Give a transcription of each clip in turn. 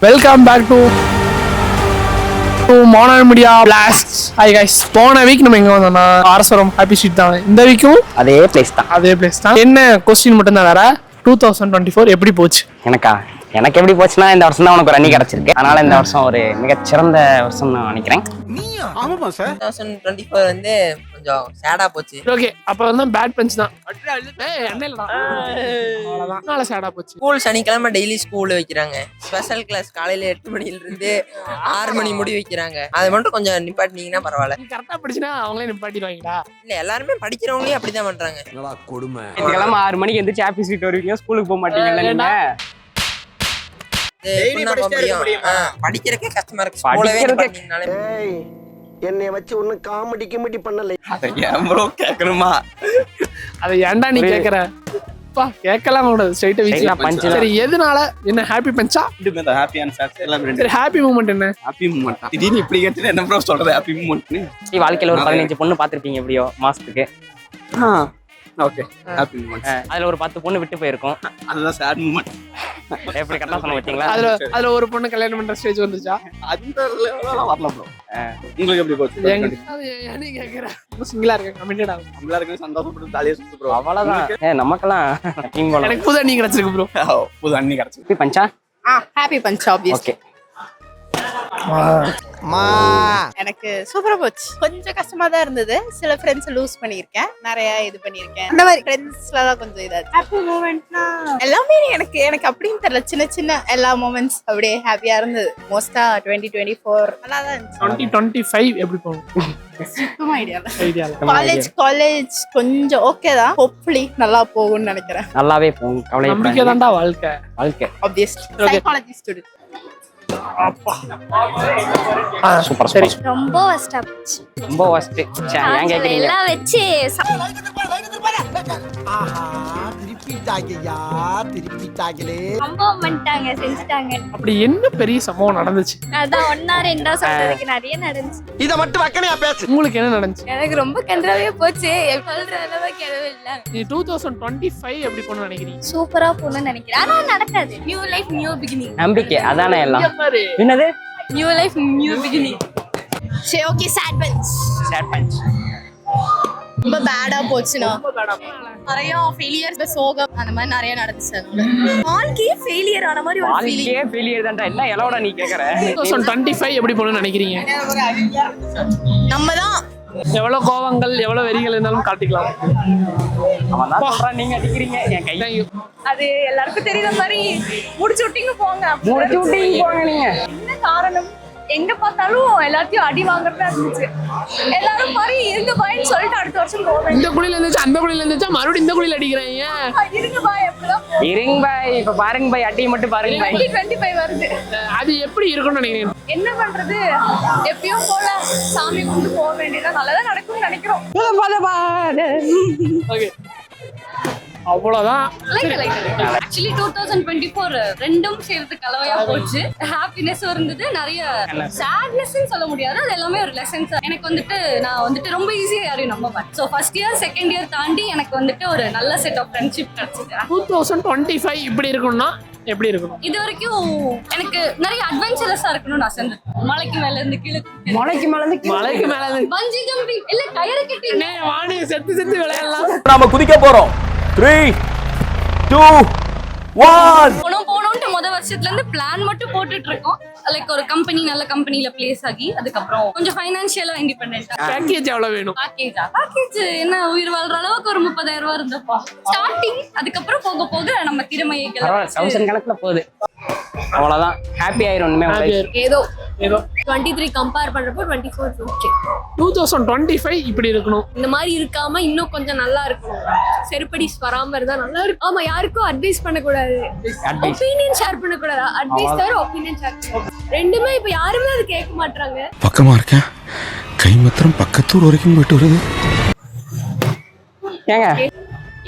Welcome back to modern media blast. Hi guys, போன week நம்ம எங்க வந்தோம்னா அரசரம் ஹாப்பி ஸ்ட்ரீட் தான். இந்த வீக்கும் அதே பிளேஸ் தான். என்ன கொஸ்டின் மட்டும் தான் வேற. 2024 எப்படி போச்சு? எனக்கு எப்படி போச்சுன்னா, இந்த வருஷம் தான் உனக்கு ஒரு அன்னி கிடைச்சிருக்கு. அதனால இந்த வருஷம் ஒரு மிகச்சிறந்த வருஷம் நான் நினைக்கிறேன். ஆமாப்பா சார். 2024 வந்து கொஞ்சம் சேடா போச்சு. ஓகே, அப்ப வந்து பேட் பஞ்ச் தான். அவ்வளவுதான் சேடா போச்சு. ஸ்கூல் சனிக்கிழமை டெய்லி ஸ்கூல் வைக்கிறாங்க. ஸ்பெஷல் கிளாஸ் காலையில 8 மணில இருந்து 6 மணி முடி வைக்கிறாங்க. அது மட்டும் கொஞ்சம் நிப்பாட்டினீங்கன்னா பரவாயில்ல. கரெக்டா படிச்சுனா அவங்களே நிப்பாட்டிடுவாங்கடா. இல்ல, எல்லாருமே படிக்கிறவங்களே அப்படிதான் பண்றாங்க. கொடுமை. இதுக்கெல்லாம் 6 மணிக்கு எந்திரிச்சு ஹாப்பி ஸ்ட்ரீட் வருவீங்க, ஸ்கூலுக்கு போக மாட்டீங்கல்ல நீங்க? படிக்கிறதுக்கே கஷ்டமா இருக்கு. என்னை வச்சு ஒண்ணு காமெடி பண்ணல. கேட்கணுமா? அதை ஏன்டா நீ கேக்குற? கேட்கலாம் கூடாது. ஸ்ட்ரைட்டா வீக்லாம் பஞ்ச். சரி, எதனால என்ன ஹாப்பி பஞ்சா? இது ஹாப்பி அண்ட் சாட் எல்லாம் ரெண்டு. சரி, ஹாப்பி மூமெண்ட் என்ன? ஹாப்பி மூமெண்ட் திடீர்னு இப்படி கேட்டு என்ன ப்ரோ சொல்றது? ஹாப்பி மூமெண்ட் நீ வாழ்க்கையில ஒரு 15 பொண்ணு பாத்திருப்பீங்க எப்படியோ மாசத்துக்கு. Okay, happy moment. அதுல ஒரு 10 பொண்ணு விட்டு போயிருக்கும். அதுதான் சாட் மூமெண்ட். எப்படி கரெக்டா சொன்ன பாத்தீங்களா? அதுல ஒரு பொண்ணு கல்யாணம் பண்ற ஸ்டேஜ் வந்துச்சா? அந்த லெவல்ல வரல ப்ரோ. உங்களுக்கு எப்படி போச்சு? ஏனே கேக்குற? சிங்கிளா இருக்க கமிட்டட் ஆகும். நம்மளா இருக்கு, சந்தோஷப்பட்டு ஜாலியா சுத்து ப்ரோ. அவ்வளவுதான். நமக்கெல்லாம் டீம் போல. எனக்கு புது அண்ணி கிடைச்சிருக்கு ப்ரோ. புது அண்ணி கிடைச்சிருக்கு. ஹாப்பி பஞ்சா? Happy punch obvious. ஓகே. எனக்கு சூப்பரா போச்சு. கொஞ்சம் கஷ்டமா தான் இருந்தது. சில ஃப்ரெண்ட்ஸ் லூஸ் பண்ணிருக்கேன், நிறைய இது பண்ணிருக்கேன். அந்த மாதிரி ஃப்ரெண்ட்ஸ்ல தான் கொஞ்சம் இதாச்சு. ஹாப்பி மூமெண்ட்னா எல்லாமே எனக்கு அப்படின்னு தெரியல. சின்ன சின்ன எல்லா மூமெண்ட்ஸ் அப்படியே ஹாப்பியா இருந்தது. மோஸ்டா 2024 நல்லா தான் இருந்துச்சு. 2025 எப்படி போகும்? சுத்தமா ஐடியா. காலேஜ் கொஞ்சம் ஓகே தான். ஹோப்ஃபுல்லி நல்லா போகும்னு நினைக்கிறேன். நல்லாவே போகும். கவலை நம்பிக்கை தான்டா வாழ்க்கை. Obviously psychology student. சூப்பர் சரி. சூப்பர். ரொம்ப வஸ்டா போச்சு. ரொம்ப வஸ்ட். ஏன் கேக்குறீங்க? எல்லாம் வச்சு சம்பவம் பண்ணிட்டாங்க, செஞ்சுட்டாங்க. அப்படி என்ன பெரிய சம்பவம் நடந்துச்சு? அதான் ஒன்னா ரெண்டா சொல்றதுக்கு நிறைய நடந்துச்சு. இத மட்டும் வக்கனையா பேசு. உங்களுக்கு என்ன நடந்துச்சு? எனக்கு ரொம்ப கன்றாவே போச்சு. சொல்ற அளவுக்கு எதுவும் இல்ல. நீ 2025 எப்படி போகணும்னு நினைக்கிறீங்க? சூப்பரா போகணும்னு நினைக்கிறேன். ஆனா நடக்காது. New life new beginning. நம்பிக்கை அதானே எல்லாம். என்னது நியூ லைஃப் நியூ பிகினிங். சரி, ஓகே. சேட் பஞ்ச் ரொம்ப பேடா போச்சுனா. நிறைய ஃபெயிலியர்ஸ், சோகம் அந்த மாதிரி நிறைய நடந்துச்சு. வாழ்க்கையே ஃபெயிலியர் ஆன மாதிரி ஒரு ஃபீலிங். வாழ்க்கையே ஃபெயிலியர் தான்டா. என்ன எலோட நீ கேக்குற? 2025 எப்படி போகணும்னு நினைக்கிறீங்க? நம்ம தான் எவ்வளவு கோவங்கள் எவ்வளவு வெறிகள் இருந்தாலும் காட்டிக்கலாம். அவன் தான் சொல்றான், நீங்க அடிக்கிறீங்க. என் கை அது எல்லாருக்கும் தெரியுற மாதிரி முடிச்சு விட்டீங்க போங்க. முடிச்சு விட்டீங்க போங்க. நீங்க என்ன காரணம்? எங்க பார்த்தாலும் எல்லாத்தையும் அடி வாங்குறதா இருந்துச்சு. எல்லாரும் மாதிரி இருங்க பாய்ன்னு சொல்லிட்டு அடுத்த வருஷம் போவேன். இந்த குழியில இருந்துச்சு, அந்த குழியில இருந்துச்சா, மறுபடியும் இந்த குழியில அடிக்கிறாங்க. இருங்க பாய் எப்பதான் இருங்க பாய். இப்ப பாருங்க பாய், அடி மட்டும் பாருங்க பாய். 2025 வருது. அது எப்படி இருக்கும்னு நினைக்கிறீங்க? என்ன பண்றது? எப்பயும் போல சாமி கும்பிட்டு போக வேண்டியதா. நல்லதா நடக்கும்னு நினைக்கிறோம். ஓகே, அவ்வளவுதான். ஆக்சுவலி 2024 ரெண்டும் சேர்த்து கலவையா போச்சு. ஹாப்பினஸும் இருந்தது, நிறைய சேட்னஸ்ன்னு சொல்ல முடியாது. அது எல்லாமே ஒரு லெசன்ஸ். எனக்கு வந்துட்டு நான் வந்துட்டு ரொம்ப ஈஸியா யாரையும் நம்ப மாட்டேன். So first year second year தாண்டி எனக்கு வந்துட்டு ஒரு நல்ல செட் ஆஃப் ஃப்ரெண்ட்ஷிப் கிடைச்சிது. 2025 இப்படி இருக்கணும்னா எப்படி இருக்கணும்? இது வரைக்கும் எனக்கு நிறைய அட்வென்ச்சரஸா இருக்கணும்னு ஆசை இருந்தது. மலைக்கு மேல இருந்து கீழே, மலைக்கு மேல இருந்து பஞ்சி ஜம்பிங் இல்ல கயிறு கட்டி வாணி செத்து விளையாடலாம். நாம குதிக்க போறோம். 3 2 1 போனோம்ட்டு முத வருஷத்துல இருந்து பிளான் மட்டும் போட்டுட்டு இருக்கோம். லைக் ஒரு கம்பெனி, நல்ல கம்பெனில பிளேஸ் ஆகி அதுக்கப்புறம் கொஞ்சம் ஃபைனான்சியலா இண்டிபெண்டன்ட். பேக்கேஜ் எவ்வளவு வேணும்? பேக்கேஜ் என்ன உயிர் வாழ்ற அளவுக்கு ஒரு 30,000 ரூபாய் இருந்தப்பா ஸ்டார்டிங். அதுக்கப்புறம் போக போக நம்ம திறமையை 1000 கணக்குல போகுது. அவ்வளவுதான். ஹாப்பி ஆயிரும். ஏதோ 23 கம்பேர் பண்றப்போ 24 ஓகே. 2025 இப்படி இருக்கணும். இந்த மாதிரி இருக்காம இன்னும் கொஞ்சம் நல்லா இருக்கணும். செருப்படிஸ் வராம இருந்தா நல்லா இருக்கும். ஆமா, யாருக்கும் அட்வைஸ் பண்ணக்கூடாது, ஒப்பீனியன் ஷேர் பண்ணக்கூடாது. அட்வைஸ் தவிர ஒப்பீனியன் ஷேர் ரெண்டுமே இப்ப யாருமே அது கேட்க மாட்டாங்க. பக்கமா இருக்கேன், கை மாத்திரம் பக்கத்தூர் வரைக்கும் போயிட்டு வருது. ஏங்க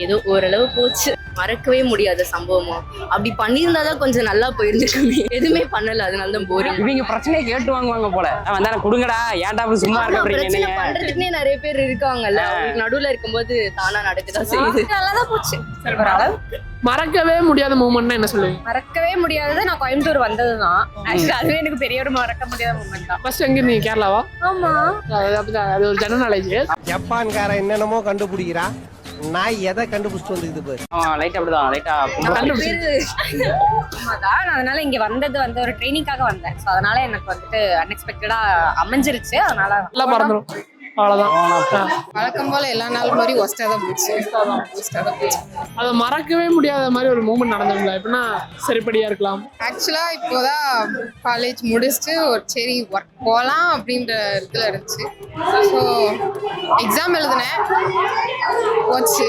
ஏதோ ஓரளவு போச்சு. மறக்கவே முடியாத சம்பவமா அப்படி பண்ணியிருந்தாதான் கொஞ்சம் நல்லா போயிருந்துருக்குமே. எதுவுமே பண்ணல, அதனால தான் போரிங். இவங்க பிரச்சனையை கேட்டு வாங்குவாங்க போல. வந்தா குடுங்கடா, ஏன்டா அப்படி சும்மா இருக்க பிரச்சனை அப்படிங்க. பண்றதுக்குன்னே நிறைய பேர் இருக்காங்கல்ல, அவங்களுக்கு நடுவுல இருக்கும்போது தானா நடக்குதான் செய்யுது. நல்லாதான் போச்சு அளவுக்கு. மறக்கவே முடியாத மூமெண்ட்னா என்ன சொல்லுவீங்க? மறக்கவே முடியாதது நான் கோயம்புத்தூர் வந்ததுதான். ஆக்சுவலி அதுவே எனக்கு பெரிய ஒரு மறக்க முடியாத மூமெண்ட் தான். ஃபர்ஸ்ட் எங்க இருந்தீங்க? கேரளாவா? ஆமா, அது ஒரு ஜெனரல் நாலேஜ். ஜப்பான்கார என்னென்னமோ கண்டுபிடிக்கிறா, நான் எதை கண்டுபிடிச்சிட்டு வந்துருக்குது பாரு. லைட் அப்படிதான், லைட்டா அதனால இங்க வந்தது வந்து ஒரு ட்ரைனிங்காக வந்தேன். ஸோ அதனால எனக்கு வந்துட்டு அன்எக்ஸ்பெக்டடா அமைஞ்சிருச்சு. அதனால எல்லாம் மறந்துடும், அவ்வளவுதான். வழக்கம் போல எல்லா நாள் மாதிரி ஒஸ்டா தான் போச்சு. அதை மறக்கவே முடியாத மாதிரி ஒரு மூமெண்ட் நடந்ததுல எப்படின்னா சரிப்படியா இருக்கலாம். ஆக்சுவலா இப்போதான் காலேஜ் முடிச்சுட்டு ஒரு சரி ஒர்க் போகலாம் அப்படின்ற இதுல இருந்துச்சு. ஸோ எக்ஸாம் எழுதினேன், போச்சு.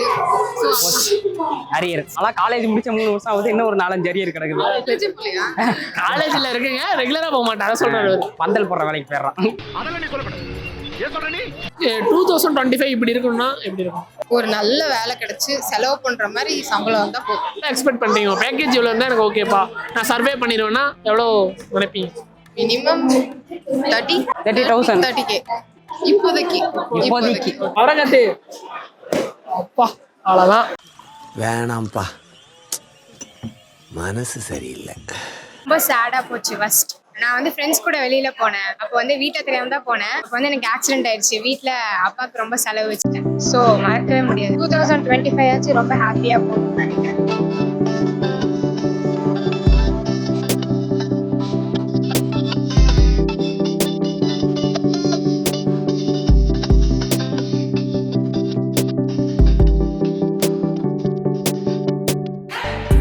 அரியர். ஆனா காலேஜ் முடிச்ச 3 வருஷம் ஆகுது, இன்னும் ஒரு 4-5 அரியர் கிடக்குது. காலேஜ்ல இருக்குங்க, ரெகுலரா போக மாட்டேன். அதை சொல்றாரு. பந்தல் போடுற வேலைக்கு போயிடுறான். 2025 இப்படி இருக்கணும்னா எப்படி இருக்கும்? ஒரு நல்ல வேலை கிடைச்சு செலவு பண்ற மாதிரி சம்பளம் வந்தா போதும். எக்ஸ்பெக்ட் பண்றீங்க பேக்கேஜ் இவ்வளவு இருந்தா எனக்கு ஓகேப்பா, நான் சர்வே பண்ணிடுவேன்னா எவ்வளவு நினைப்பீங்க? மினிமம் 30,000 இப்போதைக்கு. அவரங்கட்டு அப்பா அவ்வளவுதான். வேணாம்ப்பா, மனசு சரியில்லை. ரொம்ப சேடா போச்சு. ஃபர்ஸ்ட் நான் வந்து ஃப்ரெண்ட்ஸ் கூட வெளியில போனேன். அப்போ வந்து வீட்டை தெரியாம தான் போனேன். அப்போ வந்து எனக்கு ஆக்சிடென்ட் ஆயிடுச்சு. வீட்டில் அப்பாவுக்கு ரொம்ப செலவு வச்சுட்டேன். ஸோ மறக்கவே முடியாது. 2025 ஆச்சு ரொம்ப ஹாப்பியா போகும்.